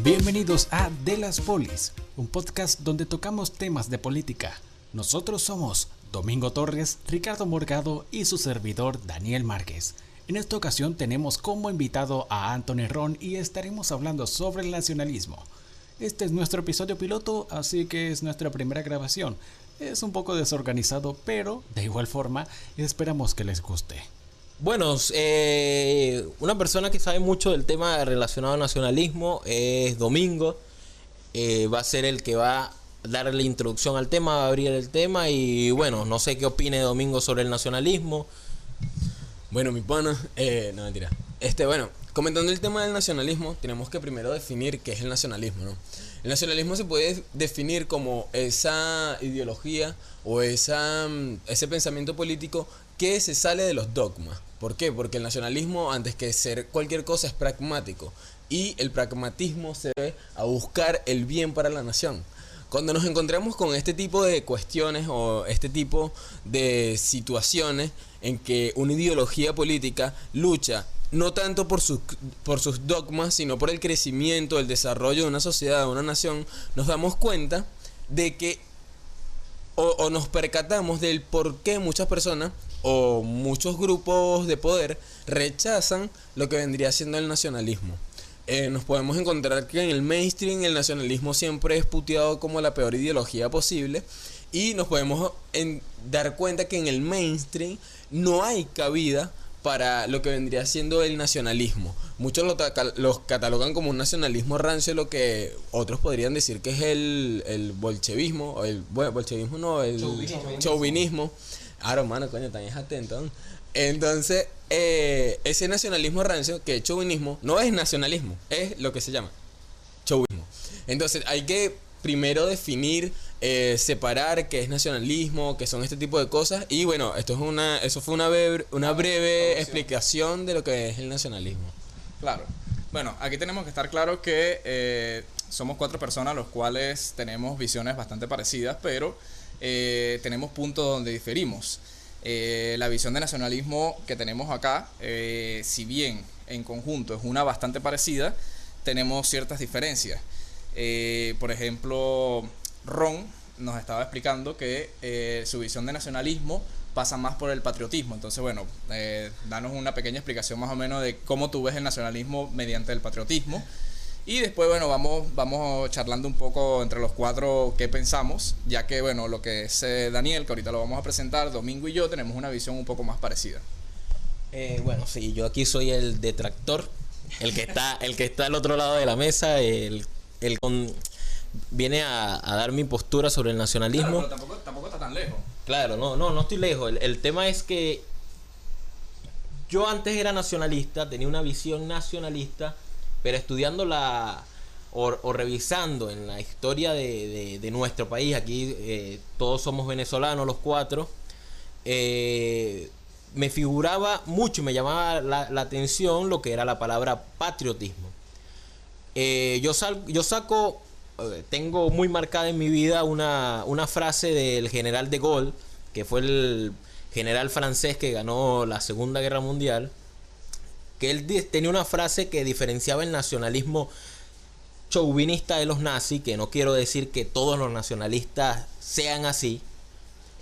Bienvenidos a De las Polis, un podcast donde tocamos temas de política. Nosotros somos Domingo Torres, Ricardo Morgado y su servidor Daniel Márquez. En esta ocasión tenemos como invitado a Anthony Ron y estaremos hablando sobre el nacionalismo. Este es nuestro episodio piloto, así que es nuestra primera grabación. Es un poco desorganizado, pero de igual forma esperamos que les guste. Bueno, una persona que sabe mucho del tema relacionado al nacionalismo es Domingo. Va a ser el que va a dar la introducción al tema, va a abrir el tema y bueno, no sé qué opine Domingo sobre el nacionalismo. Bueno, mi pana, no mentira. Bueno, comentando el tema del nacionalismo, tenemos que primero definir qué es el nacionalismo, ¿no? El nacionalismo se puede definir como esa ideología o ese pensamiento político que se sale de los dogmas. ¿Por qué? Porque el nacionalismo, antes que ser cualquier cosa, es pragmático. Y el pragmatismo se debe a buscar el bien para la nación. Cuando nos encontramos con este tipo de cuestiones o este tipo de situaciones en que una ideología política lucha no tanto por sus dogmas, sino por el crecimiento, el desarrollo de una sociedad, de una nación, nos damos cuenta de que o nos percatamos del por qué muchas personas o muchos grupos de poder rechazan lo que vendría siendo el nacionalismo. Nos podemos encontrar que en el mainstream el nacionalismo siempre es puteado como la peor ideología posible y nos podemos dar cuenta que en el mainstream no hay cabida para lo que vendría siendo el nacionalismo. Muchos los catalogan como un nacionalismo rancio, lo que otros podrían decir que es el bolchevismo, o el bolchevismo no, el chauvinismo. Ahora, mano, coño, también es atento, ¿no? Entonces, ese nacionalismo rancio, que es chauvinismo, no es nacionalismo, es lo que se llama chauvinismo. Entonces, hay que primero definir, separar qué es nacionalismo, qué son este tipo de cosas. Y bueno, eso fue una breve explicación de lo que es el nacionalismo. Claro. Bueno, aquí tenemos que estar claros que somos 4 personas los cuales tenemos visiones bastante parecidas, pero tenemos puntos donde diferimos. La visión de nacionalismo que tenemos acá, si bien en conjunto es una bastante parecida, tenemos ciertas diferencias. Por ejemplo, Ron nos estaba explicando que su visión de nacionalismo pasa más por el patriotismo. Entonces, bueno, danos una pequeña explicación más o menos de cómo tú ves el nacionalismo mediante el patriotismo. Y después, bueno, vamos charlando un poco entre los 4 qué pensamos, ya que, bueno, lo que es Daniel, que ahorita lo vamos a presentar, Domingo y yo tenemos una visión un poco más parecida. Bueno, sí, yo aquí soy el detractor, el que está al otro lado de la mesa, viene a dar mi postura sobre el nacionalismo. Claro, pero tampoco está tan lejos. Claro, no estoy lejos. El tema es que yo antes era nacionalista, tenía una visión nacionalista, pero estudiando o revisando en la historia de nuestro país, aquí todos somos venezolanos los 4, me figuraba mucho y me llamaba la atención lo que era la palabra patriotismo. Tengo muy marcada en mi vida una frase del general de Gaulle, que fue el general francés que ganó la Segunda Guerra Mundial, que él tenía una frase que diferenciaba el nacionalismo chauvinista de los nazis, que no quiero decir que todos los nacionalistas sean así,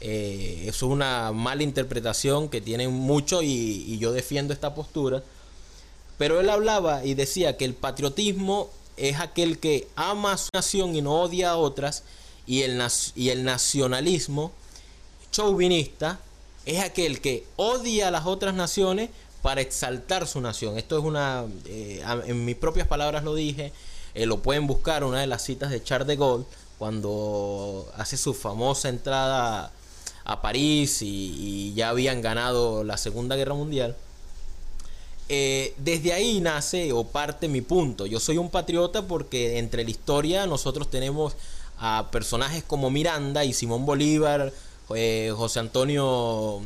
es una mala interpretación que tienen mucho y yo defiendo esta postura, pero él hablaba y decía que el patriotismo es aquel que ama a su nación y no odia a otras, y el nacionalismo chauvinista es aquel que odia a las otras naciones para exaltar su nación. Esto es en mis propias palabras lo dije, lo pueden buscar, una de las citas de Charles de Gaulle, cuando hace su famosa entrada a París y ya habían ganado la Segunda Guerra Mundial. Desde ahí nace o parte mi punto. Yo soy un patriota porque entre la historia nosotros tenemos a personajes como Miranda y Simón Bolívar, Antonio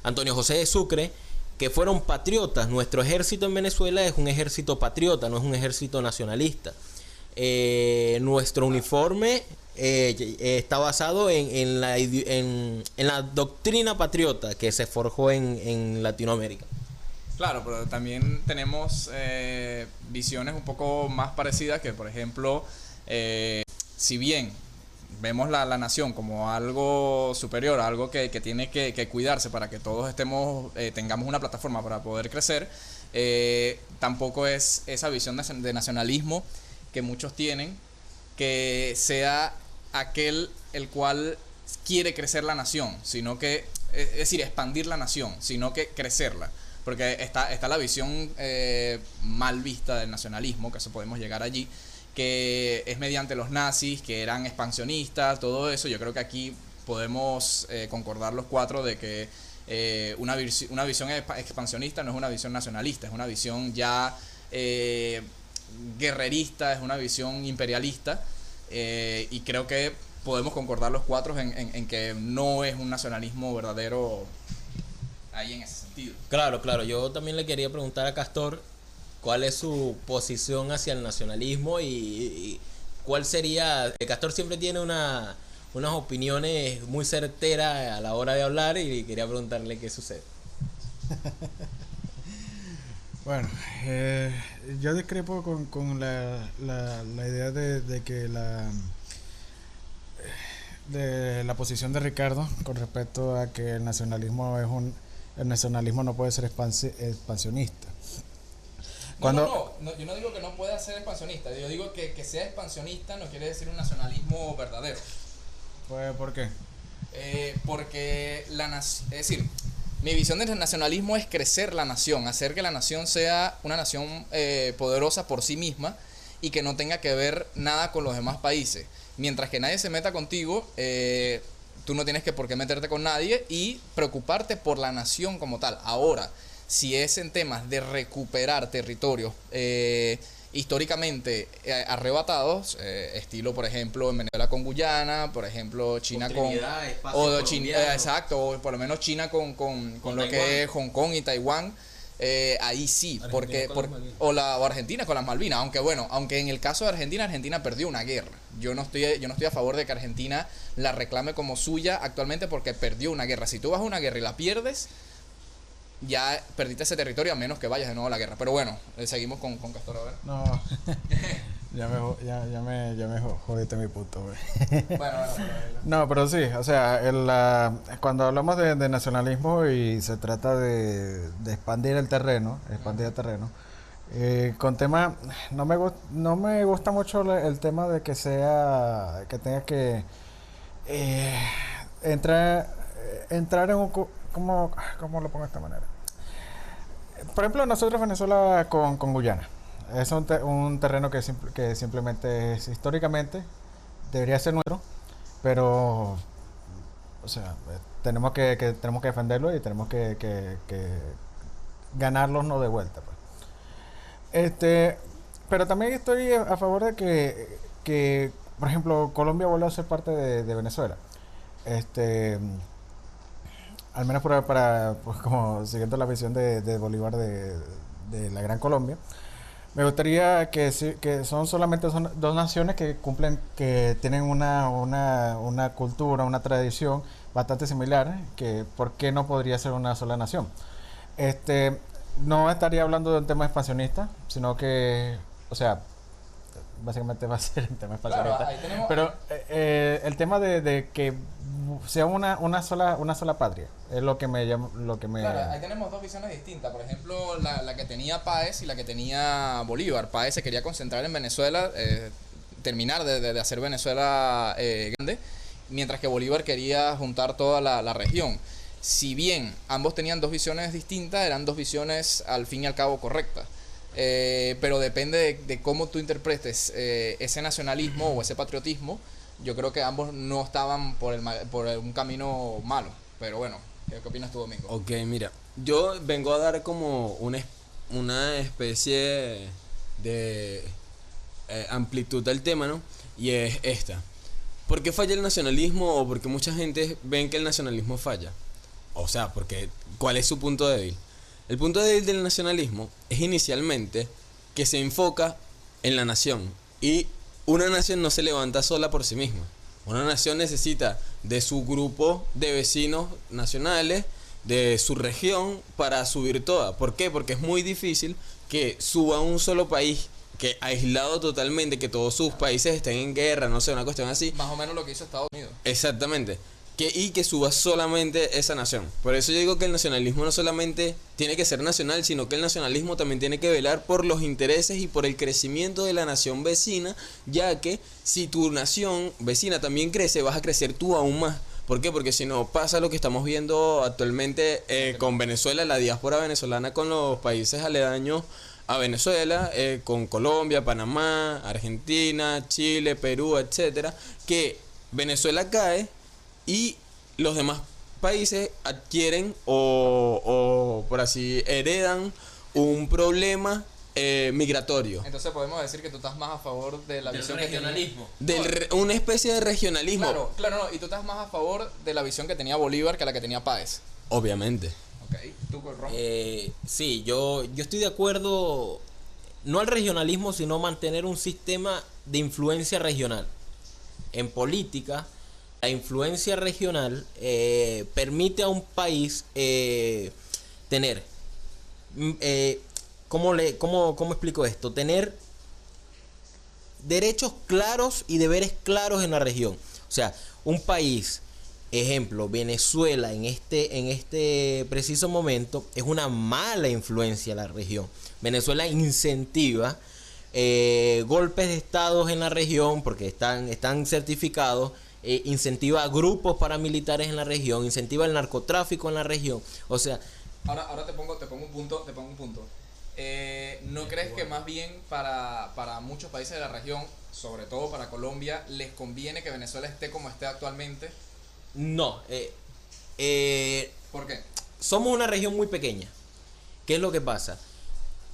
José de Sucre, que fueron patriotas. Nuestro ejército en Venezuela es un ejército patriota, no es un ejército nacionalista. Nuestro uniforme está basado en la doctrina patriota que se forjó en Latinoamérica. Claro, pero también tenemos visiones un poco más parecidas que, por ejemplo, si bien vemos la nación como algo superior, algo que tiene que cuidarse para que todos tengamos una plataforma para poder crecer, tampoco es esa visión de nacionalismo que muchos tienen, que sea aquel el cual quiere crecer la nación, sino que, es decir, expandir la nación, sino que crecerla. Porque está la visión mal vista del nacionalismo, que eso podemos llegar allí, que es mediante los nazis, que eran expansionistas, todo eso. Yo creo que aquí podemos concordar los cuatro de que una visión expansionista no es una visión nacionalista, es una visión ya guerrerista, es una visión imperialista, y creo que podemos concordar los cuatro en que no es un nacionalismo verdadero ahí en ese sentido. Claro, claro. Yo también le quería preguntar a Castor cuál es su posición hacia el nacionalismo y cuál sería... Castor siempre tiene unas opiniones muy certeras a la hora de hablar y quería preguntarle qué sucede. Bueno, yo discrepo con la idea de que de la posición de Ricardo con respecto a que el nacionalismo no puede ser expansionista. No, yo no digo que no pueda ser expansionista, yo digo que sea expansionista no quiere decir un nacionalismo verdadero. Pues, ¿por qué? Porque es decir, mi visión del nacionalismo es crecer la nación, hacer que la nación sea una nación poderosa por sí misma y que no tenga que ver nada con los demás países. Mientras que nadie se meta contigo, tú no tienes por qué meterte con nadie y preocuparte por la nación como tal. Ahora, si es en temas de recuperar territorios históricamente arrebatados, estilo, por ejemplo, en Venezuela con Guyana, por ejemplo, China con... exacto, o por lo menos China con lo que es Hong Kong y Taiwán. Ahí sí, o Argentina con las Malvinas, aunque en el caso de Argentina perdió una guerra. Yo no estoy a favor de que Argentina la reclame como suya actualmente porque perdió una guerra. Si tú vas a una guerra y la pierdes, ya perdiste ese territorio a menos que vayas de nuevo a la guerra. Pero bueno, seguimos con Castor, a ver. No, ya me jodiste mi punto, güey. Bueno. No, pero sí, o sea, cuando hablamos de nacionalismo y se trata de expandir el terreno, con tema, no me gusta mucho el tema de que tenga que entrar en un, ¿cómo lo pongo de esta manera? Por ejemplo, nosotros Venezuela con Guyana. Es un terreno que simplemente históricamente debería ser nuestro, pero o sea, tenemos que defenderlo y tenemos que ganarlos no de vuelta, pues. Pero también estoy a favor de que por ejemplo, Colombia vuelva a ser parte de Venezuela. Al menos pues, como siguiendo la visión de Bolívar de la Gran Colombia. Me gustaría que solamente son dos naciones que tienen una cultura, una tradición bastante similar, que ¿por qué no podría ser una sola nación? No estaría hablando de un tema expansionista, sino que, o sea, básicamente va a ser un tema expansionista. Claro, pero el tema de que sea una sola patria es lo que me llama, Claro, ahí tenemos dos visiones distintas. Por ejemplo, la que tenía Páez y la que tenía Bolívar. Páez se quería concentrar en Venezuela, terminar de hacer Venezuela grande, mientras que Bolívar quería juntar toda la región. Si bien ambos tenían dos visiones distintas, eran dos visiones al fin y al cabo correctas. Pero depende de cómo tú interpretes ese nacionalismo o ese patriotismo. Yo creo que ambos no estaban por un camino malo. Pero bueno, ¿qué opinas tú, Domingo? Ok, mira, yo vengo a dar como una especie de amplitud del tema, ¿no? Y es esta. ¿Por qué falla el nacionalismo o por qué mucha gente ven que el nacionalismo falla? O sea, ¿cuál es su punto débil? El punto débil del nacionalismo es inicialmente que se enfoca en la nación. Y una nación no se levanta sola por sí misma. Una nación necesita de su grupo de vecinos nacionales, de su región para subir toda. ¿Por qué? Porque es muy difícil que suba un solo país que aislado totalmente, que todos sus países estén en guerra, no sé, una cuestión así. Más o menos lo que hizo Estados Unidos. Exactamente. Y que suba solamente esa nación. Por eso yo digo que el nacionalismo no solamente tiene que ser nacional, sino que el nacionalismo también tiene que velar por los intereses y por el crecimiento de la nación vecina, ya que si tu nación vecina también crece, vas a crecer tú aún más. ¿Por qué? Porque si no pasa lo que estamos viendo actualmente con Venezuela, la diáspora venezolana con los países aledaños a Venezuela, con Colombia, Panamá, Argentina, Chile, Perú, etcétera, que Venezuela cae y los demás países adquieren o por así heredan un problema migratorio. Entonces podemos decir que tú estás más a favor de la Del visión regionalismo. Una especie de regionalismo. Claro, claro, no. Y tú estás más a favor de la visión que tenía Bolívar que la que tenía Páez. Obviamente. Ok, tú con Ron. Sí, yo estoy de acuerdo, no al regionalismo, sino mantener un sistema de influencia regional. En política, la influencia regional permite a un país tener, ¿cómo explico esto? Tener derechos claros y deberes claros en la región. O sea, un país, ejemplo, Venezuela en este preciso momento es una mala influencia en la región. Venezuela incentiva golpes de estados en la región porque están certificados, incentiva a grupos paramilitares en la región, incentiva el narcotráfico en la región. O sea, Ahora te pongo un punto. ¿No crees que más bien para muchos países de la región, sobre todo para Colombia, les conviene que Venezuela esté como esté actualmente? no. ¿Por qué? Somos una región muy pequeña. ¿Qué es lo que pasa?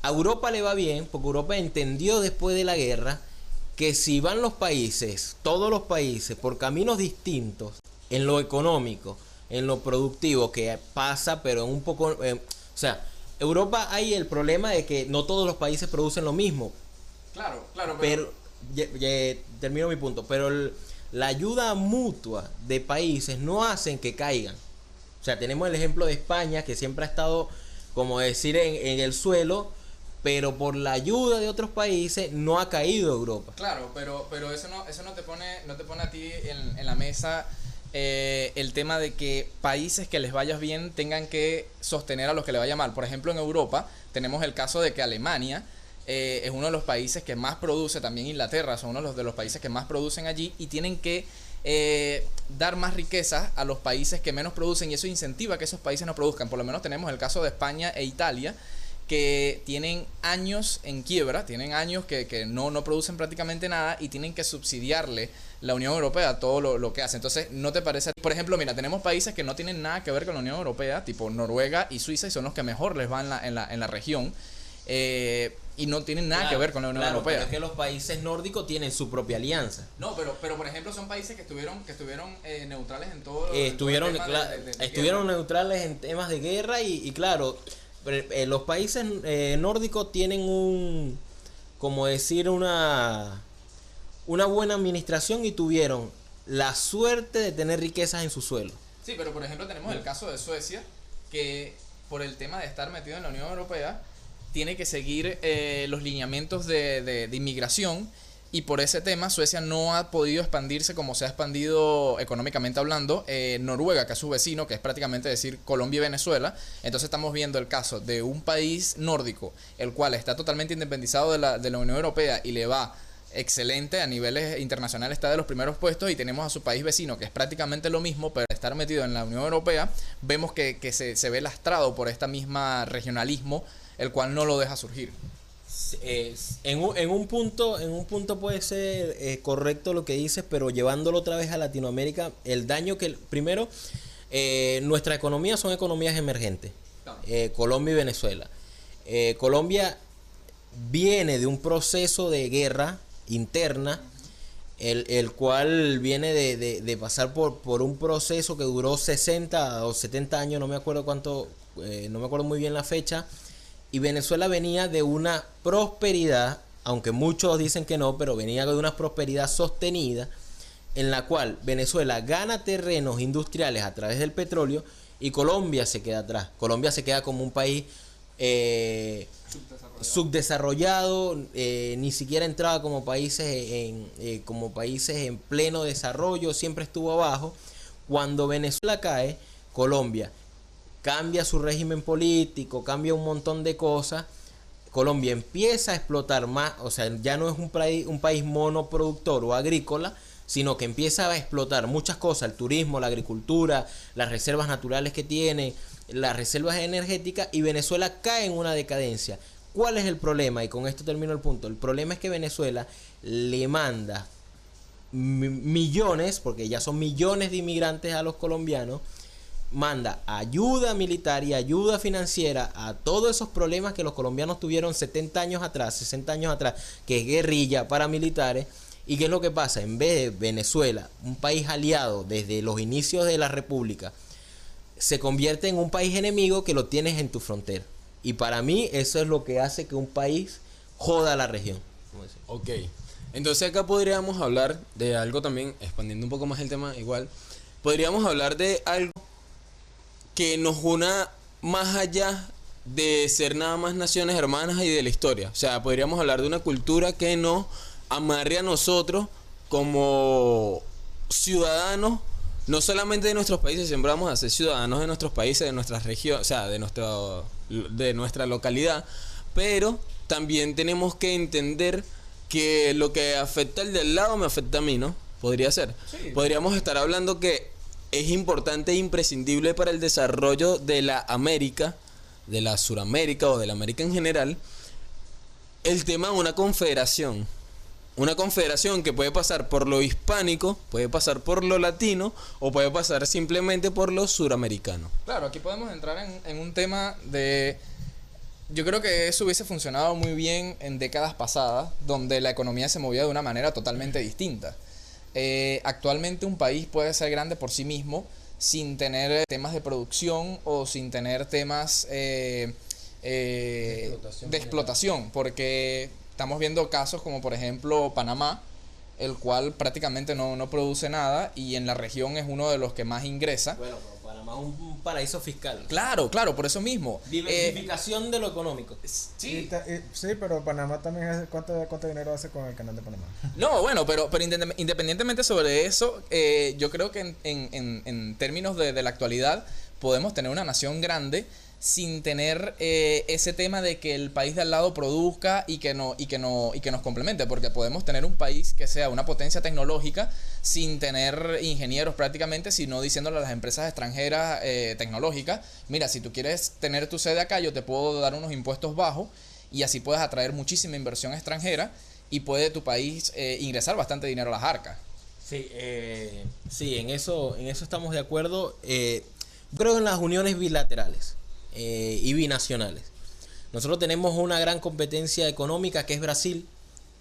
A Europa le va bien porque Europa entendió después de la guerra que si van los países, todos los países, por caminos distintos, en lo económico, en lo productivo, que pasa, pero en un poco... o sea, Europa hay el problema de que no todos los países producen lo mismo. Claro, Pero termino mi punto. Pero la ayuda mutua de países no hacen que caigan. O sea, tenemos el ejemplo de España, que siempre ha estado, como decir, en el suelo, pero por la ayuda de otros países no ha caído Europa. Claro, pero eso no te pone a ti en la mesa el tema de que países que les vaya bien tengan que sostener a los que les vaya mal. Por ejemplo, en Europa tenemos el caso de que Alemania es uno de los países que más produce, también Inglaterra son uno de los países que más producen allí y tienen que dar más riquezas a los países que menos producen y eso incentiva que esos países no produzcan. Por lo menos tenemos el caso de España e Italia, que tienen años en quiebra, tienen años que no producen prácticamente nada y tienen que subsidiarle la Unión Europea todo lo que hace. Entonces, ¿no te parece? Por ejemplo, mira, tenemos países que no tienen nada que ver con la Unión Europea, tipo Noruega y Suiza, y son los que mejor les va en la región, y no tienen nada que ver con la Unión Europea. Pero es que los países nórdicos tienen su propia alianza. No, pero por ejemplo son países que estuvieron neutrales en todo. Estuvieron guerra. neutrales en temas de guerra y claro, los países nórdicos tienen como decir, una buena administración y tuvieron la suerte de tener riquezas en su suelo. Sí, pero por ejemplo tenemos el caso de Suecia, que por el tema de estar metido en la Unión Europea, tiene que seguir los lineamientos de inmigración y por ese tema Suecia no ha podido expandirse como se ha expandido económicamente hablando Noruega, que es su vecino, que es prácticamente decir Colombia y Venezuela. Entonces estamos viendo el caso de un país nórdico, el cual está totalmente independizado de la Unión Europea y le va excelente a niveles internacionales, está de los primeros puestos, y tenemos a su país vecino que es prácticamente lo mismo, pero al estar metido en la Unión Europea vemos que se ve lastrado por este mismo regionalismo, el cual no lo deja surgir. En un punto puede ser correcto lo que dices, pero llevándolo otra vez a Latinoamérica, el daño que primero nuestra economía son economías emergentes, Claro. Colombia y Venezuela. Colombia viene de un proceso de guerra interna, el cual viene de pasar por un proceso que duró 60 o 70 años, no me acuerdo cuánto, no me acuerdo muy bien la fecha. Y Venezuela venía de una prosperidad, aunque muchos dicen que no, pero venía de una prosperidad sostenida, en la cual Venezuela gana terrenos industriales a través del petróleo y Colombia se queda atrás. Colombia se queda como un país subdesarrollado, ni siquiera entraba como países en pleno desarrollo, siempre estuvo abajo. Cuando Venezuela cae, Colombia cambia su régimen político, cambia un montón de cosas. Colombia empieza a explotar más, o sea, ya no es un país monoproductor o agrícola, sino que empieza a explotar muchas cosas, el turismo, la agricultura, las reservas naturales que tiene, las reservas energéticas, y Venezuela cae en una decadencia. ¿Cuál es el problema? Y con esto termino el punto. El problema es que Venezuela le manda millones, porque ya son millones de inmigrantes a los colombianos, manda ayuda militar y ayuda financiera a todos esos problemas que los colombianos tuvieron 70 años atrás, 60 años atrás, que es guerrilla, paramilitares. ¿Y qué es lo que pasa? En vez de Venezuela, un país aliado desde los inicios de la república, se convierte en un país enemigo que lo tienes en tu frontera. Y para mí eso es lo que hace que un país joda a la región. Ok, entonces acá podríamos hablar de algo también, expandiendo un poco más el tema igual, podríamos hablar de algo que nos una más allá de ser nada más naciones hermanas y de la historia. O sea, podríamos hablar de una cultura que nos amarre a nosotros como ciudadanos, no solamente de nuestros países, siempre vamos a ser ciudadanos de nuestros países, de nuestras regiones, o sea, de nuestra localidad, pero también tenemos que entender que lo que afecta al del lado me afecta a mí, ¿no? Podría ser. Sí. Podríamos estar hablando que es importante e imprescindible para el desarrollo de la América, de la Suramérica o de la América en general, el tema de una confederación. Una confederación que puede pasar por lo hispánico, puede pasar por lo latino o puede pasar simplemente por lo suramericano. Claro, aquí podemos entrar en un tema de... Yo creo que eso hubiese funcionado muy bien en décadas pasadas, donde la economía se movía de una manera totalmente distinta. Actualmente un país puede ser grande por sí mismo sin tener temas de producción o sin tener temas de explotación, porque estamos viendo casos como por ejemplo Panamá, el cual prácticamente no produce nada y en la región es uno de los que más ingresa. Bueno, pero Panamá es un paraíso fiscal. Claro, por eso mismo. Diversificación de lo económico. Sí, sí, pero Panamá también es, ¿cuánto dinero hace con el canal de Panamá? No, bueno, pero independientemente sobre eso, yo creo que en términos de la actualidad podemos tener una nación grande sin tener ese tema de que el país de al lado produzca y que nos complemente, porque podemos tener un país que sea una potencia tecnológica sin tener ingenieros prácticamente, sino diciéndole a las empresas extranjeras tecnológicas, mira, si tú quieres tener tu sede acá, yo te puedo dar unos impuestos bajos y así puedes atraer muchísima inversión extranjera y puede tu país ingresar bastante dinero a las arcas. Sí, sí, en eso estamos de acuerdo. Creo en las uniones bilaterales y binacionales. Nosotros tenemos una gran competencia económica que es Brasil.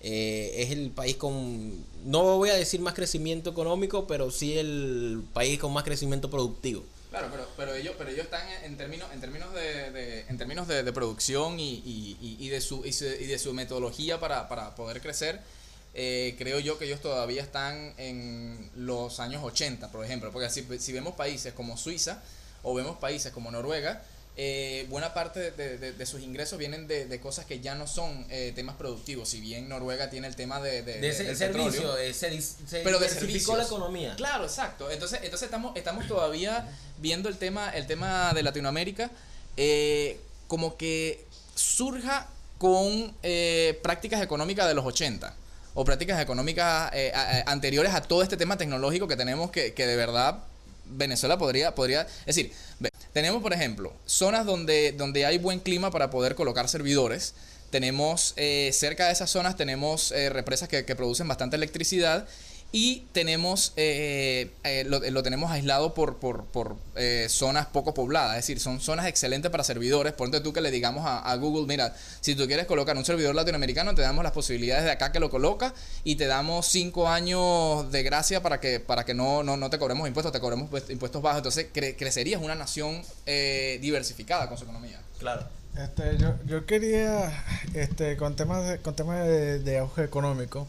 Es el país con, no voy a decir más crecimiento económico, pero sí el país con más crecimiento productivo. Claro, pero ellos están en términos de producción y de su metodología para poder crecer. Creo yo que ellos todavía están en los años 80, por ejemplo, porque si vemos países como Suiza o vemos países como Noruega, buena parte de sus ingresos vienen de cosas que ya no son temas productivos. Si bien Noruega tiene el tema del servicio, pero de diversificó la economía. Claro, exacto. Entonces estamos todavía viendo el tema de Latinoamérica como que surja con prácticas económicas de los 80 o prácticas económicas anteriores a todo este tema tecnológico que tenemos que de verdad Venezuela podría es decir, tenemos por ejemplo zonas donde hay buen clima para poder colocar servidores. Tenemos cerca de esas zonas tenemos represas que producen bastante electricidad y tenemos lo tenemos aislado por zonas poco pobladas, es decir, son zonas excelentes para servidores. Ponte tú que le digamos a Google, mira, si tú quieres colocar un servidor latinoamericano, te damos las posibilidades de acá que lo coloca y te damos 5 años de gracia para que no te cobremos impuestos, te cobremos impuestos bajos. Entonces crecerías una nación diversificada con su economía. Claro. Yo quería, con temas de auge económico,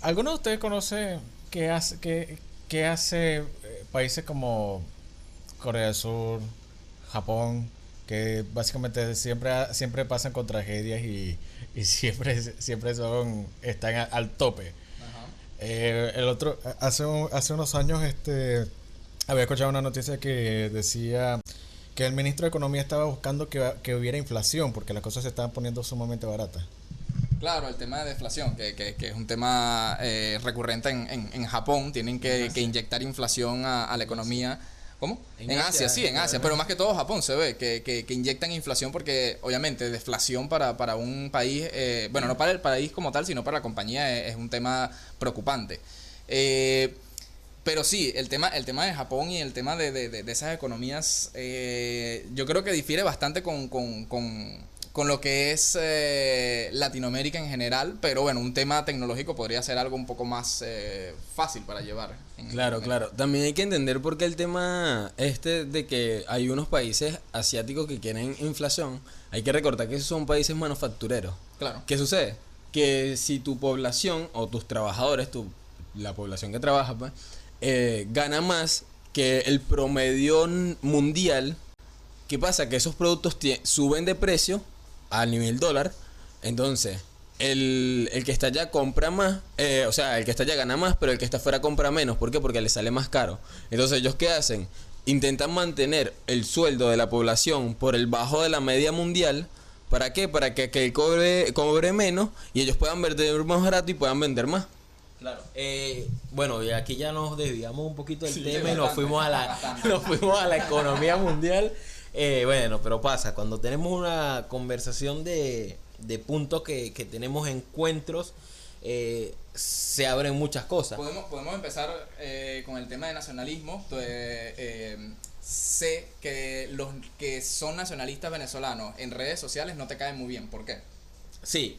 ¿alguno de ustedes conoce qué hace países como Corea del Sur, Japón, que básicamente siempre pasan con tragedias y siempre están al tope. Ajá. El otro, hace unos años, había escuchado una noticia que decía que el ministro de Economía estaba buscando que hubiera inflación porque las cosas se estaban poniendo sumamente baratas. Claro, el tema de deflación, que es un tema recurrente en Japón. Tienen que inyectar inflación a la economía. ¿Cómo? En Asia, sí, en Asia, pero más que todo Japón se ve que inyectan inflación porque obviamente deflación para un país, bueno, no para el país como tal, sino para la compañía es un tema preocupante. Pero sí, el tema de Japón y el tema de esas economías, yo creo que difiere bastante con lo que es Latinoamérica en general, pero bueno, un tema tecnológico podría ser algo un poco más fácil para llevar. Claro, claro. También hay que entender por qué el tema de que hay unos países asiáticos que quieren inflación. Hay que recordar que esos son países manufactureros. Claro. ¿Qué sucede? Que si tu población o tus trabajadores, la población que trabaja, pues, gana más que el promedio mundial, ¿qué pasa? Que esos productos suben de precio al nivel dólar. Entonces el que está allá compra más, o sea, el que está allá gana más, pero el que está afuera compra menos. ¿Por qué? Porque le sale más caro. Entonces, ¿ellos qué hacen? Intentan mantener el sueldo de la población por el bajo de la media mundial. ¿Para qué? Para que él cobre menos y ellos puedan vender más barato y puedan vender más. Claro. Bueno, y aquí ya nos desviamos un poquito del tema y bastante, nos fuimos a la economía mundial. Bueno, pero pasa, cuando tenemos una conversación de puntos que tenemos encuentros, se abren muchas cosas. Podemos empezar con el tema de nacionalismo. Sé que los que son nacionalistas venezolanos en redes sociales no te caen muy bien. ¿Por qué? Sí,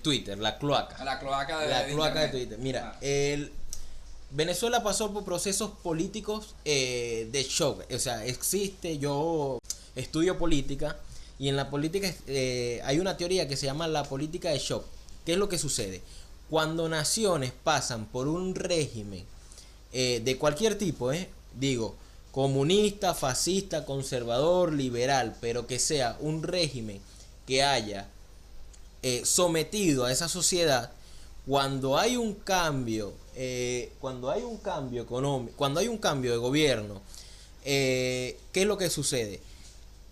Twitter, la cloaca. La cloaca de Twitter. Mira, Venezuela pasó por procesos políticos de shock. O sea, yo estudio política y en la política hay una teoría que se llama la política de shock. ¿Qué es lo que sucede? Cuando naciones pasan por un régimen de cualquier tipo, digo, comunista, fascista, conservador, liberal, pero que sea un régimen que haya sometido a esa sociedad, cuando hay un cambio económico, cuando hay un cambio de gobierno, ¿qué es lo que sucede?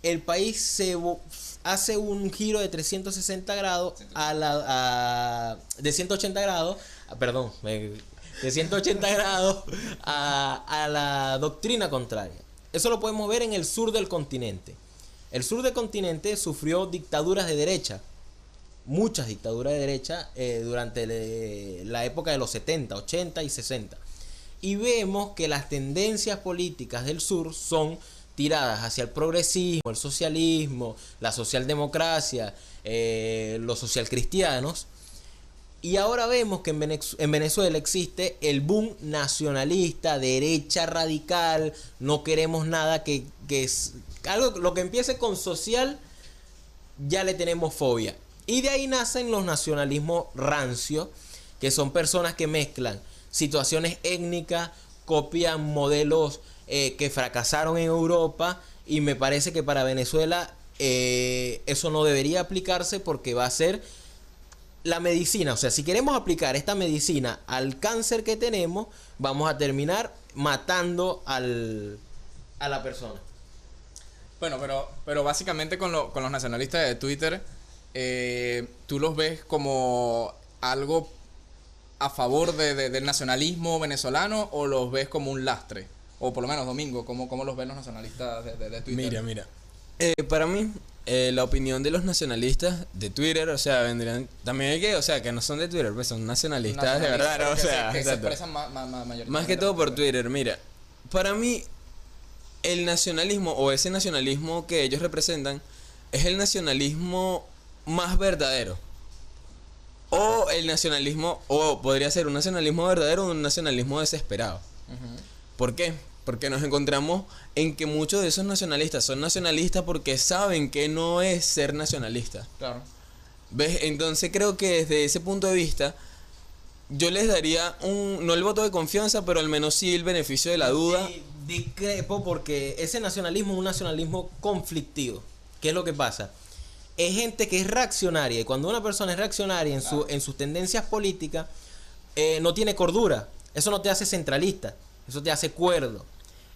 El país hace un giro de 360 grados de 180 grados, de 180 grados a la doctrina contraria. Eso lo podemos ver en el sur del continente. El sur del continente sufrió dictaduras de derecha, muchas dictaduras de derecha durante la época de los 70, 80 y 60. Y vemos que las tendencias políticas del sur son tiradas hacia el progresismo, el socialismo, la socialdemocracia, los socialcristianos. Y ahora vemos que en Venezuela existe el boom nacionalista, derecha radical, no queremos nada que es algo, lo que empiece con social, ya le tenemos fobia. Y de ahí nacen los nacionalismos rancios, que son personas que mezclan situaciones étnicas, copian modelos que fracasaron en Europa, y me parece que para Venezuela eso no debería aplicarse porque va a ser la medicina. O sea, si queremos aplicar esta medicina al cáncer que tenemos, vamos a terminar matando a la persona. Bueno, pero básicamente con los nacionalistas de Twitter, tú los ves como algo a favor del nacionalismo venezolano, o los ves como un lastre, o por lo menos Domingo, ¿cómo los ven los nacionalistas de Twitter? Mira, para mí la opinión de los nacionalistas de Twitter, o sea, vendrían también que no son de Twitter, pues son nacionalistas de verdad, ¿no? O sea, que se expresan más que todo por Twitter. Mira, para mí el nacionalismo, o ese nacionalismo que ellos representan, es el nacionalismo más verdadero. O el nacionalismo, o podría ser un nacionalismo verdadero o un nacionalismo desesperado. ¿Por qué? Porque nos encontramos en que muchos de esos nacionalistas son nacionalistas porque saben que no es ser nacionalista. Claro. ¿Ves? Entonces creo que desde ese punto de vista yo les daría no el voto de confianza, pero al menos sí el beneficio de la duda. Discrepo porque ese nacionalismo es un nacionalismo conflictivo. ¿Qué es lo que pasa? Es gente que es reaccionaria, y cuando una persona es reaccionaria en sus tendencias políticas, no tiene cordura. Eso no te hace centralista, eso te hace cuerdo.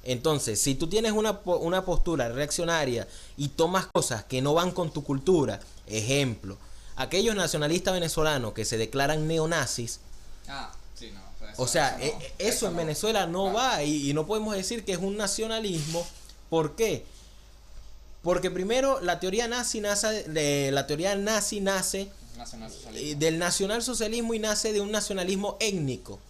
Entonces, si tú tienes una postura reaccionaria y tomas cosas que no van con tu cultura, ejemplo, aquellos nacionalistas venezolanos que se declaran neonazis, Sí, no. o sea, eso en Venezuela no va, y no podemos decir que es un nacionalismo. ¿Por qué? Porque primero la teoría nazi nace del nacionalsocialismo y nace de un nacionalismo étnico.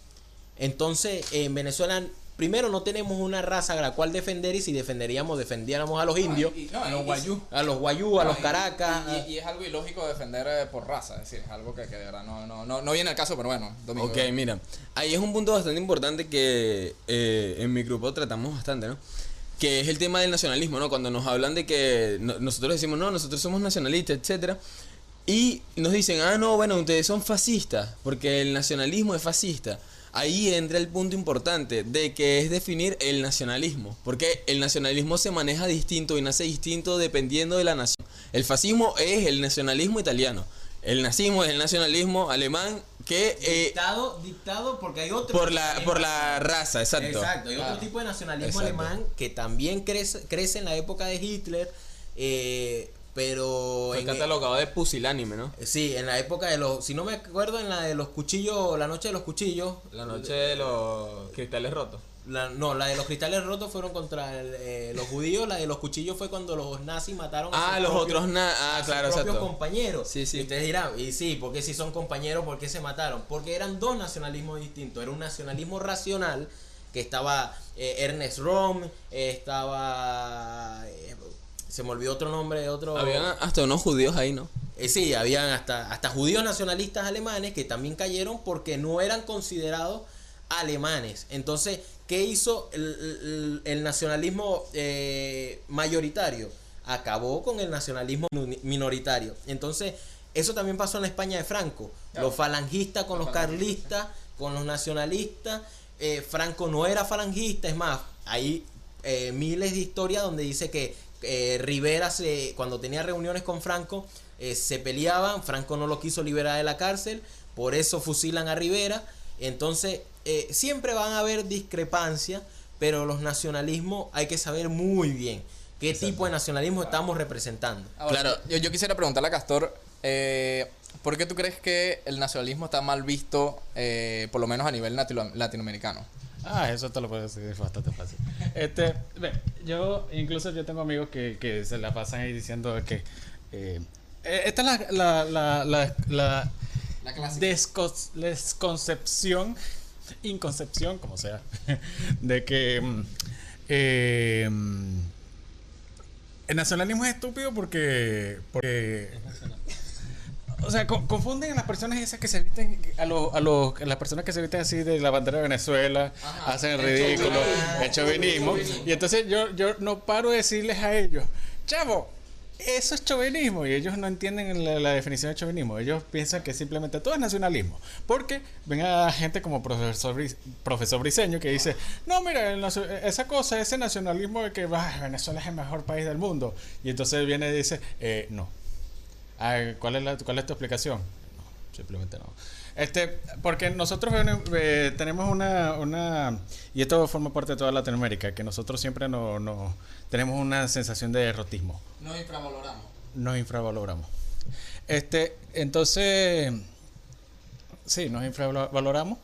Entonces, en Venezuela primero no tenemos una raza a la cual defender, y si defendiéramos a los indios, a los guayú. a los guayú, a los caracas. Y es algo ilógico defender por raza, es decir, es algo que de verdad no viene al caso, pero bueno, Domingo. Ok, mira, ahí es un punto bastante importante que en mi grupo tratamos bastante, ¿no? Que es el tema del nacionalismo, ¿no? Cuando nos hablan de que nosotros decimos, no, nosotros somos nacionalistas, etcétera, y nos dicen, no, bueno, ustedes son fascistas, porque el nacionalismo es fascista. Ahí entra el punto importante de que es definir el nacionalismo, porque el nacionalismo se maneja distinto y nace distinto dependiendo de la nación. El fascismo es el nacionalismo italiano, el nazismo es el nacionalismo alemán que dictado porque hay otro por la raza, exacto. Exacto, hay otro tipo de nacionalismo Exacto. alemán que también crece en la época de Hitler, pero Fue catalogado de pusilánime, ¿no? sí, en la época de los, si no me acuerdo, en la de los cuchillos, la noche de los cuchillos, La noche de los cristales rotos. la de los cristales rotos fueron contra los judíos, la de los cuchillos fue cuando los nazis mataron a sus Los propios, otros a sus claro, propios exacto. compañeros. Sí, sí. Y ustedes dirán, y sí, porque si son compañeros, ¿por qué se mataron? Porque eran dos nacionalismos distintos. Era un nacionalismo racional, que estaba Ernest Röhm, estaba se me olvidó otro nombre de otro. Habían hasta unos judíos ahí, ¿no? Sí, habían hasta judíos nacionalistas alemanes que también cayeron porque no eran considerados alemanes. Entonces, ¿qué hizo el nacionalismo mayoritario? Acabó con el nacionalismo minoritario. Entonces, eso también pasó en la España de Franco. Los falangistas con los carlistas, con los nacionalistas. Franco no era falangista, es más, hay miles de historias donde dice que Rivera cuando tenía reuniones con Franco se peleaban, Franco no lo quiso liberar de la cárcel, por eso fusilan a Rivera. Entonces siempre van a haber discrepancias, pero los nacionalismos hay que saber muy bien qué tipo de nacionalismo estamos representando. Ahora, Claro. yo quisiera preguntarle a Castor, ¿por qué tú crees que el nacionalismo está mal visto, por lo menos a nivel latinoamericano? Eso te lo puedo decir bastante fácil. Yo tengo amigos que se la pasan ahí diciendo que esta es la clásica. desconcepción, inconcepción, como sea, de que el nacionalismo es estúpido porque o sea, confunden a las personas esas que se visten, las personas que se visten así de la bandera de Venezuela, hacen el ridículo, el chauvinismo. Y entonces yo no paro de decirles a ellos, chavo, eso es chauvinismo. Y ellos no entienden la definición de chauvinismo. Ellos piensan que simplemente todo es nacionalismo. Porque ven a gente como profesor Briceño que dice, no, mira, esa cosa, ese nacionalismo de que Venezuela es el mejor país del mundo. Y entonces viene y dice, no. ¿Cuál es tu explicación? No, simplemente no. Porque nosotros tenemos una y esto forma parte de toda Latinoamérica, que nosotros siempre tenemos una sensación de derrotismo. Nos infravaloramos. Entonces, sí, nos infravaloramos.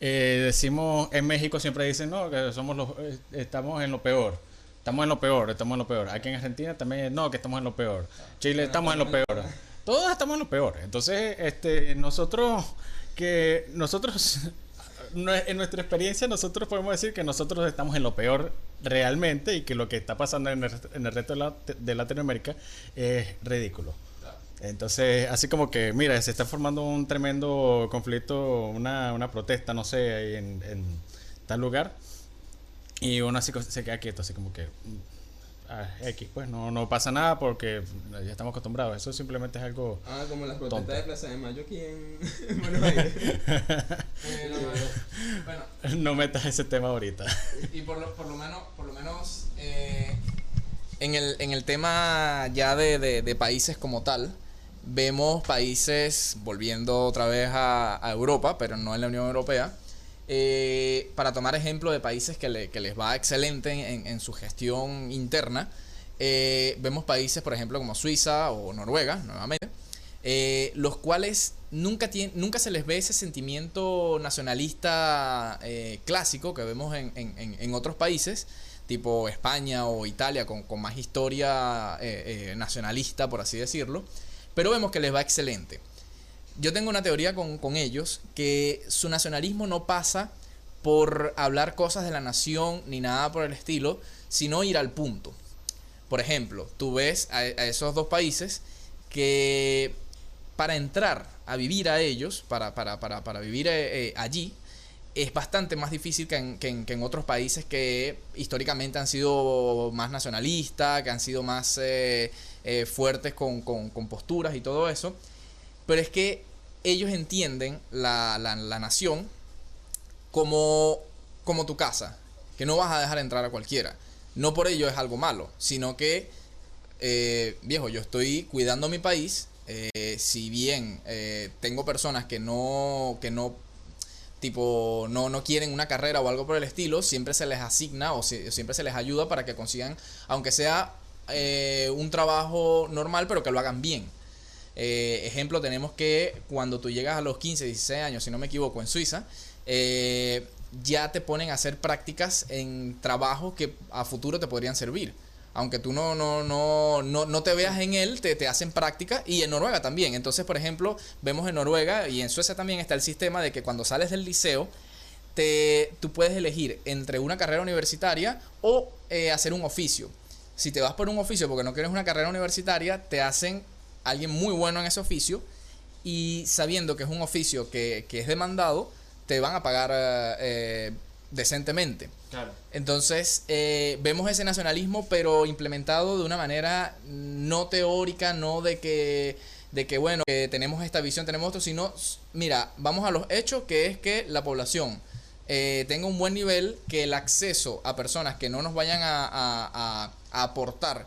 Decimos, en México siempre dicen, no, que estamos en lo peor. Estamos en lo peor. Aquí en Argentina también, no, que estamos en lo peor. Chile, estamos en lo peor. Todos estamos en lo peor. Entonces, nosotros, en nuestra experiencia, nosotros podemos decir que nosotros estamos en lo peor realmente, y que lo que está pasando en el resto de Latinoamérica es ridículo. Entonces, así como que, mira, se está formando un tremendo conflicto, una protesta, no sé, ahí en tal lugar. Y uno así se queda quieto, así como que, X, pues no pasa nada porque ya estamos acostumbrados. Eso simplemente es algo... Como las tonto. protestas de Plaza de Mayo aquí en Buenos Aires. Bueno, No metas ese tema ahorita. y por lo menos en el tema ya de países como tal, vemos países, volviendo otra vez a Europa, pero no en la Unión Europea, para tomar ejemplo de países que les va excelente en su gestión interna, vemos países, por ejemplo, como Suiza o Noruega, nuevamente, los cuales nunca se les ve ese sentimiento nacionalista clásico que vemos en otros países, tipo España o Italia, con más historia nacionalista, por así decirlo, pero vemos que les va excelente. Yo tengo una teoría con ellos, que su nacionalismo no pasa por hablar cosas de la nación ni nada por el estilo, sino ir al punto. Por ejemplo, tú ves a esos dos países que para entrar a vivir a ellos, para vivir allí, es bastante más difícil que en otros países que históricamente han sido más nacionalistas, que han sido más fuertes con posturas y todo eso. Pero es que ellos entienden la nación como tu casa, que no vas a dejar entrar a cualquiera. No por ello es algo malo, sino que, viejo, yo estoy cuidando mi país. Si bien tengo personas que no quieren una carrera o algo por el estilo, siempre se les asigna o siempre se les ayuda para que consigan, aunque sea un trabajo normal, pero que lo hagan bien. Ejemplo, tenemos que cuando tú llegas a los 15, 16 años, si no me equivoco, en Suiza, ya te ponen a hacer prácticas en trabajos que a futuro te podrían servir. Aunque tú no te veas en él, te hacen práctica, y en Noruega también. Entonces, por ejemplo, vemos en Noruega y en Suecia también está el sistema de que cuando sales del liceo, tú puedes elegir entre una carrera universitaria o hacer un oficio. Si te vas por un oficio porque no quieres una carrera universitaria, te hacen alguien muy bueno en ese oficio, y sabiendo que es un oficio que es demandado, te van a pagar decentemente. Claro. Entonces vemos ese nacionalismo, pero implementado de una manera no teórica, no de que bueno, que tenemos esta visión, tenemos esto, sino, mira, vamos a los hechos, que es que la población tenga un buen nivel, que el acceso a personas que no nos vayan a aportar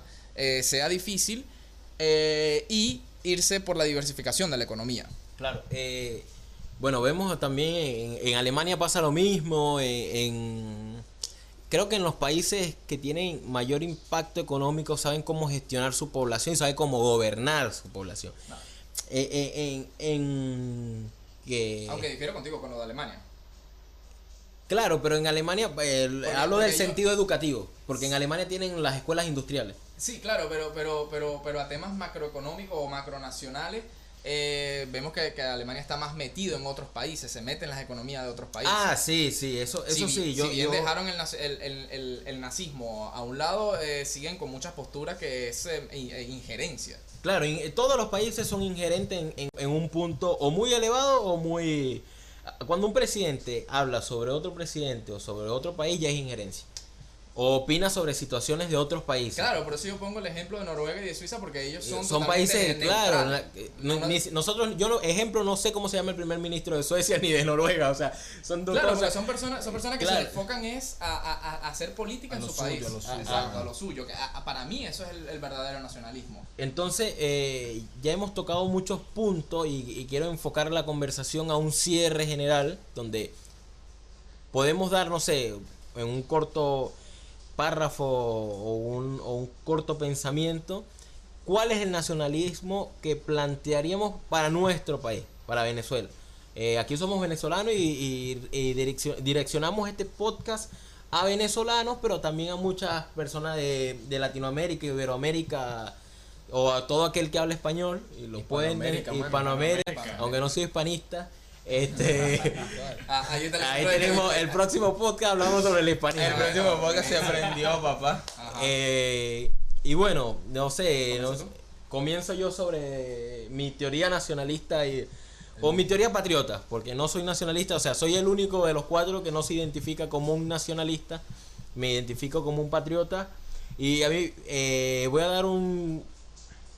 sea difícil, y irse por la diversificación de la economía. Claro. Bueno, vemos también en Alemania pasa lo mismo. Creo que en los países que tienen mayor impacto económico saben cómo gestionar su población y saben cómo gobernar su población. No. Aunque difiero contigo con lo de Alemania. Claro, pero en Alemania hablo del yo- sentido educativo, porque en Alemania tienen las escuelas industriales. Sí, claro, pero a temas macroeconómicos o macronacionales, vemos que Alemania está más metido en otros países, se mete en las economías de otros países. Ah, sí, eso sí. Si bien dejaron el nazismo a un lado, siguen con muchas posturas que es injerencia. Claro, todos los países son ingerentes en un punto o muy elevado o muy... Cuando un presidente habla sobre otro presidente o sobre otro país, ya es injerencia. O opina sobre situaciones de otros países. Claro, por eso yo pongo el ejemplo de Noruega y de Suiza, porque ellos son países, totalmente claro. neutrales. Nosotros, ejemplo, no sé cómo se llama el primer ministro de Suecia ni de Noruega. O sea, son dos Claro, cosas. porque son personas que Claro. se enfocan a hacer política en su país. Exacto, a lo suyo. Que para mí eso es el verdadero nacionalismo. Entonces, ya hemos tocado muchos puntos y quiero enfocar la conversación a un cierre general donde podemos dar, no sé, en un corto párrafo o un corto pensamiento, ¿cuál es el nacionalismo que plantearíamos para nuestro país, para Venezuela? Aquí somos venezolanos y direccionamos este podcast a venezolanos, pero también a muchas personas de Latinoamérica, Iberoamérica, o a todo aquel que habla español, y lo pueden Hispanoamérica, aunque no soy hispanista. Ahí está el Ahí ejemplo de tenemos que- el próximo podcast, hablamos sobre el hispanismo. El próximo podcast se aprendió, papá. Ajá. Y bueno, no sé, ¿Comienzas tú? comienzo yo sobre mi teoría nacionalista o mi teoría patriota, porque no soy nacionalista, o sea, soy el único de los cuatro que no se identifica como un nacionalista, me identifico como un patriota. Y a mí voy a dar un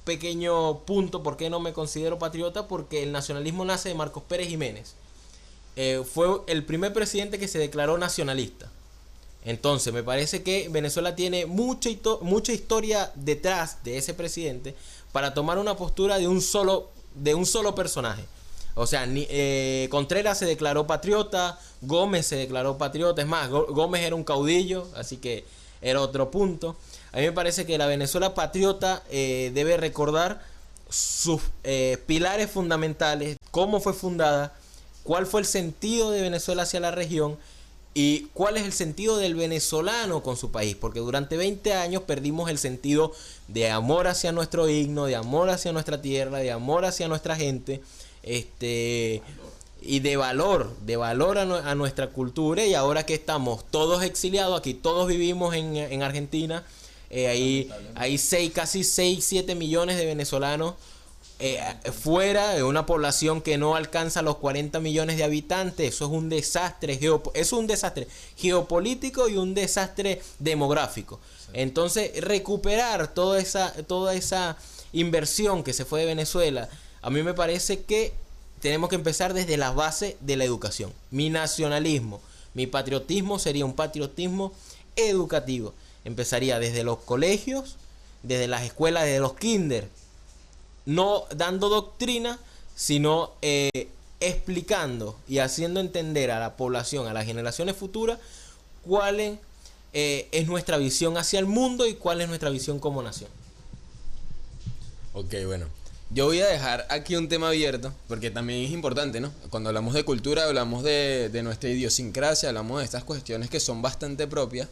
pequeño punto por qué no me considero patriota, porque el nacionalismo nace de Marcos Pérez Jiménez. Fue el primer presidente que se declaró nacionalista. Entonces me parece que Venezuela tiene mucha historia detrás de ese presidente para tomar una postura de un solo personaje. O sea, Contreras se declaró patriota, Gómez se declaró patriota. Es más, Gómez era un caudillo, así que era otro punto. A mí me parece que la Venezuela patriota debe recordar sus pilares fundamentales, cómo fue fundada, cuál fue el sentido de Venezuela hacia la región y cuál es el sentido del venezolano con su país, porque durante 20 años perdimos el sentido de amor hacia nuestro himno, de amor hacia nuestra tierra, de amor hacia nuestra gente, y de valor a nuestra cultura. Y ahora que estamos todos exiliados, aquí todos vivimos en Argentina, hay casi 6-7 millones de venezolanos fuera de una población que no alcanza los 40 millones de habitantes. Eso es un desastre, geopolítico y un desastre demográfico. Entonces, recuperar toda esa inversión que se fue de Venezuela, a mí me parece que tenemos que empezar desde la base de la educación. Mi nacionalismo, mi patriotismo sería un patriotismo educativo. Empezaría desde los colegios, desde las escuelas, desde los kinder, no dando doctrina, sino explicando y haciendo entender a la población, a las generaciones futuras, cuál es nuestra visión hacia el mundo y cuál es nuestra visión como nación. Ok, bueno. Yo voy a dejar aquí un tema abierto, porque también es importante, ¿no? Cuando hablamos de cultura, hablamos de nuestra idiosincrasia, hablamos de estas cuestiones que son bastante propias.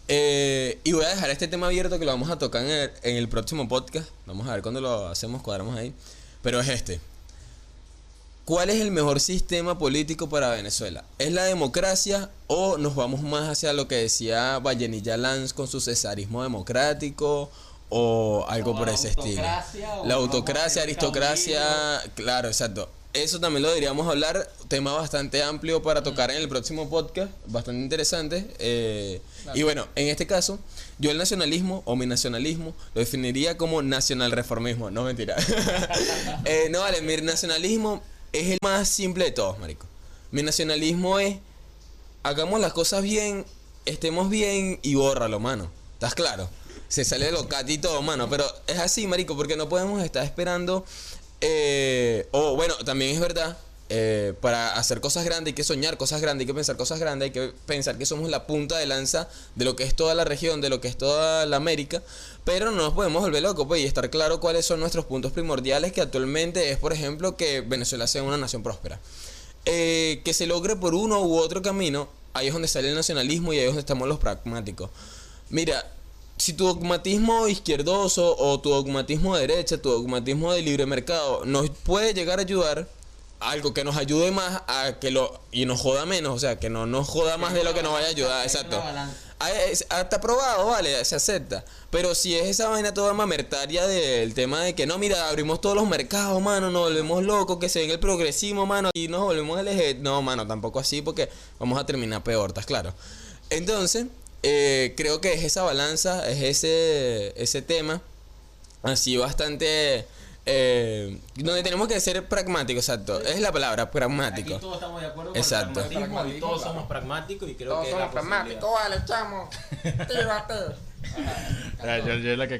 Y voy a dejar este tema abierto, que lo vamos a tocar en el próximo podcast. Vamos a ver cuando lo hacemos, cuadramos ahí. Pero es este. ¿Cuál es el mejor sistema político para Venezuela? ¿Es la democracia o nos vamos más hacia lo que decía Vallenilla Lanz con su cesarismo democrático o algo por ese estilo? La autocracia, aristocracia, claro, exacto. Eso también lo deberíamos hablar, tema bastante amplio para tocar en el próximo podcast, bastante interesante. Claro. Y bueno, en este caso, yo el nacionalismo o mi nacionalismo lo definiría como nacional reformismo, no mentira. No vale, mi nacionalismo es el más simple de todos, marico. Mi nacionalismo es, hagamos las cosas bien, estemos bien y bórralo, mano. ¿Estás claro? Se sale de lo cati y todo, mano, pero es así, marico, porque no podemos estar esperando. Bueno, también es verdad, para hacer cosas grandes hay que soñar cosas grandes, hay que pensar cosas grandes, hay que pensar que somos la punta de lanza de lo que es toda la región, de lo que es toda la América, pero no nos podemos volver locos, pues, y estar claro cuáles son nuestros puntos primordiales, que actualmente es, por ejemplo, que Venezuela sea una nación próspera. Que se logre por uno u otro camino, ahí es donde sale el nacionalismo y ahí es donde estamos los pragmáticos. Mira, si tu dogmatismo izquierdoso o tu dogmatismo de derecha, tu dogmatismo de libre mercado nos puede llegar a ayudar, algo que nos ayude más a que y nos joda menos, o sea, que no nos joda más de lo que nos vaya a ayudar, exacto. Está aprobado, vale, se acepta. Pero si es esa vaina toda mamertaria del tema de que no, mira, abrimos todos los mercados, mano, nos volvemos locos, que se ven el progresismo, mano, y nos volvemos LG. No, mano, tampoco así, porque vamos a terminar peor, ¿estás claro? Entonces, creo que es esa balanza, es ese tema así bastante donde tenemos que ser pragmáticos, exacto, es la palabra, pragmático. Aquí todos estamos de acuerdo con exacto. el pragmatismo y todos somos pragmáticos y creo todos que somos pragmáticos, vale, chamo. Tírate. Yo lo que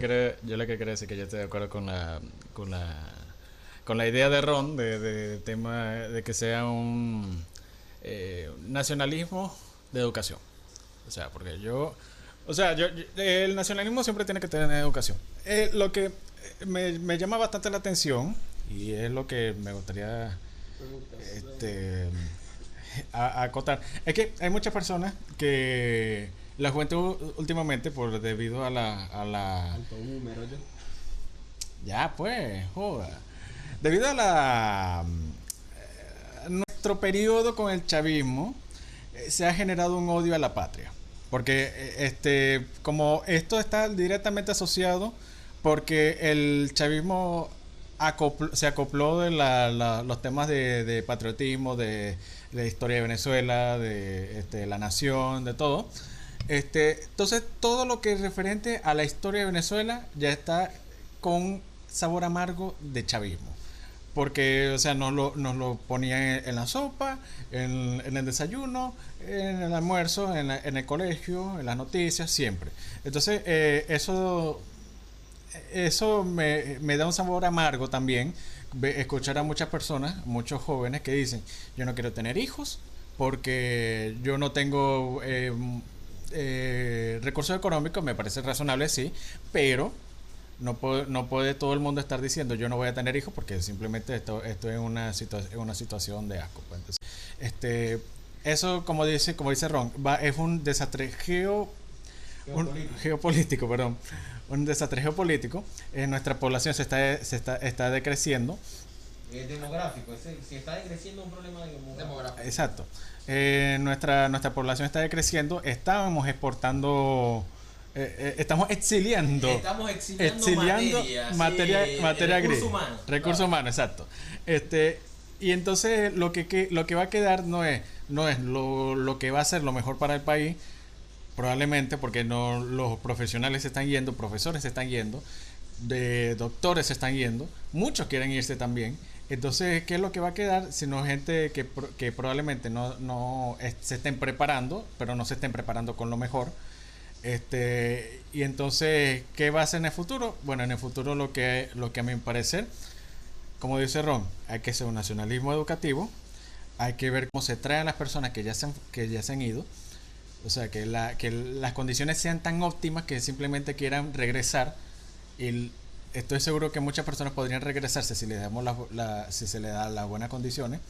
creo es que yo estoy de acuerdo con la idea de Ron de tema de que sea un nacionalismo de educación. O sea, porque el nacionalismo siempre tiene que tener educación. Lo que me llama bastante la atención y es lo que me gustaría acotar, es que hay muchas personas que la juventud últimamente, debido a la ya pues, joda, debido a nuestro periodo con el chavismo, se ha generado un odio a la patria. Porque como esto está directamente asociado, porque el chavismo se acopló de los temas de patriotismo, de historia de Venezuela, de la nación, de todo. Entonces, todo lo que es referente a la historia de Venezuela ya está con sabor amargo de chavismo. Porque, o sea, nos lo ponían en la sopa, en el desayuno, en el almuerzo, en el colegio, en las noticias, siempre. Entonces, eso me da un sabor amargo también, escuchar a muchas personas, muchos jóvenes que dicen, yo no quiero tener hijos porque yo no tengo recursos económicos, me parece razonable, sí, pero no puede todo el mundo estar diciendo yo no voy a tener hijos porque simplemente estoy en una situación de asco. Pues. Entonces, eso como dice Ron, es un desastre geopolítico, perdón, un desastre geopolítico. Nuestra población está decreciendo. Demográfico, si está decreciendo un problema demográfico. Exacto. Nuestra población está decreciendo. Estamos exportando. Estamos exiliando materia gris, recursos humanos, exacto. Y entonces lo que va a quedar no es lo que va a ser lo mejor para el país, probablemente porque no los profesionales se están yendo, profesores se están yendo, de doctores se están yendo, muchos quieren irse también. Entonces, ¿qué es lo que va a quedar? Sino gente que probablemente no se estén preparando, pero no se estén preparando con lo mejor. Y entonces, ¿qué va a hacer en el futuro? Bueno, en el futuro lo que a mi parecer, como dice Ron, hay que hacer un nacionalismo educativo, hay que ver cómo se traen las personas que ya se han ido, o sea, que las condiciones sean tan óptimas que simplemente quieran regresar, y estoy seguro que muchas personas podrían regresarse si les damos si se les da las buenas condiciones,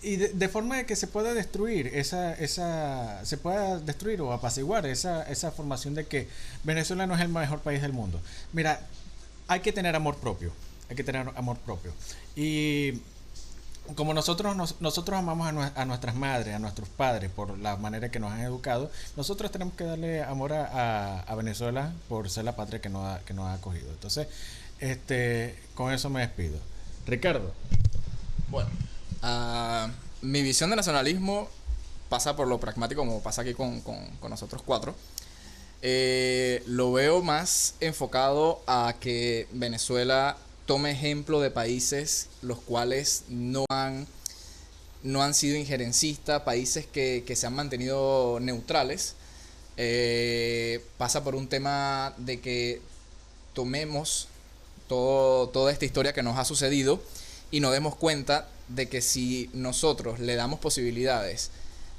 y de forma de que se pueda destruir se pueda destruir o apaciguar esa formación de que Venezuela no es el mejor país del mundo. Mira, hay que tener amor propio, y como nosotros amamos a nuestras madres, a nuestros padres por la manera que nos han educado, nosotros tenemos que darle amor a Venezuela por ser la patria que nos ha acogido. Entonces, con eso me despido. Ricardo. Bueno, mi visión de nacionalismo pasa por lo pragmático, como pasa aquí con nosotros cuatro. Lo veo más enfocado a que Venezuela tome ejemplo de países los cuales no han sido injerencistas, países que se han mantenido neutrales. Pasa por un tema de que tomemos toda esta historia que nos ha sucedido y nos demos cuenta de que si nosotros le damos posibilidades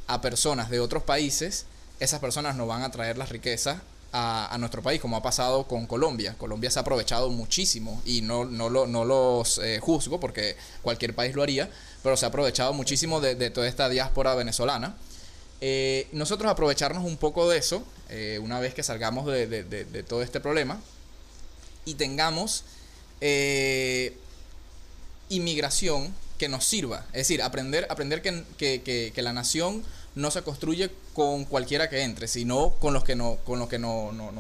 a personas de otros países, esas personas nos van a traer las riquezas a nuestro país, como ha pasado con Colombia. Colombia se ha aprovechado muchísimo y no los juzgo porque cualquier país lo haría, pero se ha aprovechado muchísimo de toda esta diáspora venezolana. Nosotros aprovecharnos un poco de eso, una vez que salgamos de todo este problema y tengamos inmigración que nos sirva, es decir, aprender que la nación no se construye con cualquiera que entre, sino con los que no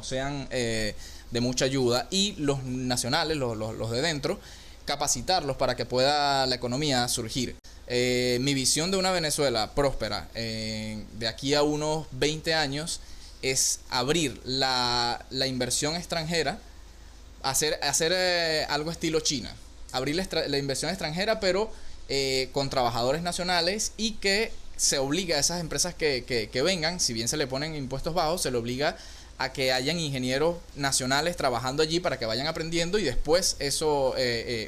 sean de mucha ayuda, y los nacionales, los de dentro, capacitarlos para que pueda la economía surgir. Mi visión de una Venezuela próspera de aquí a unos 20 años es abrir la inversión extranjera, hacer algo estilo China, abrir la inversión extranjera, pero con trabajadores nacionales, y que se obliga a esas empresas que vengan, si bien se le ponen impuestos bajos, se le obliga a que hayan ingenieros nacionales trabajando allí para que vayan aprendiendo y después eso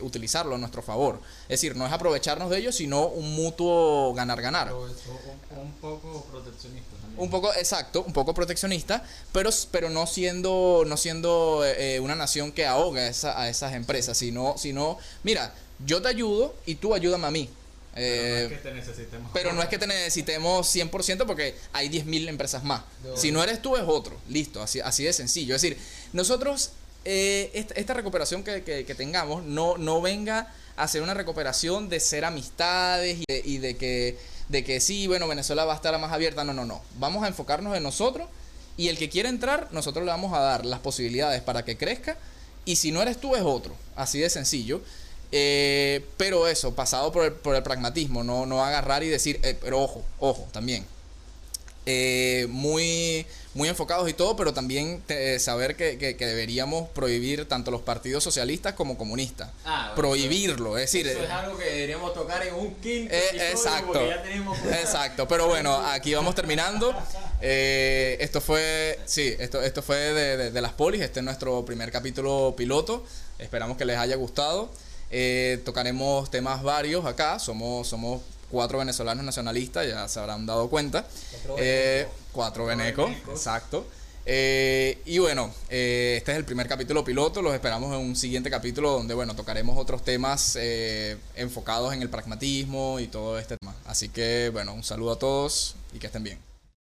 utilizarlo a nuestro favor. Es decir, no es aprovecharnos de ellos, sino un mutuo ganar-ganar. Un poco proteccionista también. Un poco proteccionista, pero no siendo una nación que ahoga a esas empresas, sino, mira, yo te ayudo y tú ayúdame a mí. Pero no es que te necesitemos 100%, porque hay 10.000 empresas más. Si no eres tú, es otro. Listo, así de sencillo. Es decir, nosotros, esta recuperación que tengamos no venga a ser una recuperación de ser amistades y de que sí, bueno, Venezuela va a estar más abierta. No. Vamos a enfocarnos en nosotros, y el que quiera entrar, nosotros le vamos a dar las posibilidades para que crezca, y si no eres tú, es otro. Así de sencillo. Pero eso, pasado por el pragmatismo, no agarrar y decir, pero ojo también, muy, muy enfocados y todo, pero también saber que deberíamos prohibir tanto los partidos socialistas como comunistas. Prohibirlo, es decir... Eso es algo que deberíamos tocar en un quinto episodio, exacto, porque ya tenemos... exacto, pero bueno, aquí vamos terminando. Esto fue de Las Polis. Este es nuestro primer capítulo piloto. Esperamos que les haya gustado. Tocaremos temas varios acá. Somos 4 venezolanos nacionalistas, ya se habrán dado cuenta. 4 venecos, exacto. Y bueno, este es el primer capítulo piloto. Los esperamos en un siguiente capítulo donde, bueno, tocaremos otros temas enfocados en el pragmatismo y todo este tema. Así que, bueno, un saludo a todos y que estén bien.